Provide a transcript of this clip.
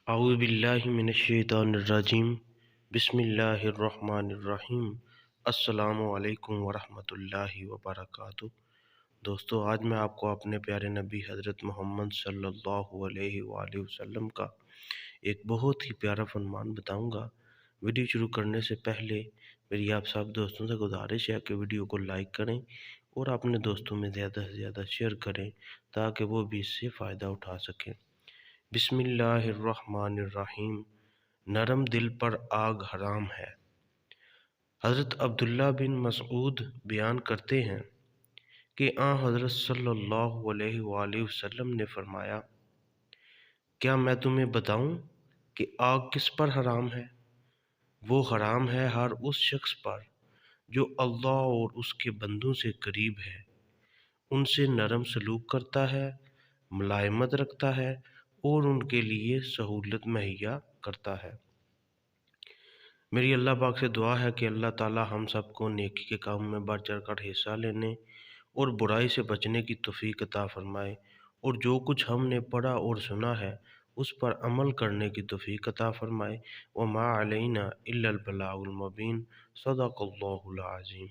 اعوذ باللہ من الشیطان الرجیم بسم اللہ الرحمن الرحیم السلام علیکم ورحمۃ اللہ وبرکاتہ۔ دوستو، آج میں آپ کو اپنے پیارے نبی حضرت محمد صلی اللہ علیہ وآلہ وسلم کا ایک بہت ہی پیارا فرمان بتاؤں گا۔ ویڈیو شروع کرنے سے پہلے میری آپ سب دوستوں سے گزارش ہے کہ ویڈیو کو لائک کریں اور اپنے دوستوں میں زیادہ سے زیادہ شیئر کریں تاکہ وہ بھی اس سے فائدہ اٹھا سکیں۔ بسم اللہ الرحمن الرحیم۔ نرم دل پر آگ حرام ہے۔ حضرت عبداللہ بن مسعود بیان کرتے ہیں کہ حضرت صلی اللہ علیہ وآلہ وسلم نے فرمایا، کیا میں تمہیں بتاؤں کہ آگ کس پر حرام ہے؟ وہ حرام ہے ہر اس شخص پر جو اللہ اور اس کے بندوں سے قریب ہے، ان سے نرم سلوک کرتا ہے، ملائمت رکھتا ہے اور ان کے لیے سہولت مہیا کرتا ہے۔ میری اللہ پاک سے دعا ہے کہ اللہ تعالی ہم سب کو نیکی کے کام میں بڑھ چڑھ کر حصہ لینے اور برائی سے بچنے کی توفیق عطا فرمائے، اور جو کچھ ہم نے پڑھا اور سنا ہے اس پر عمل کرنے کی توفیق عطا فرمائے۔ وما علینا الا البلاغ المبین۔ صدق اللہ العظیم۔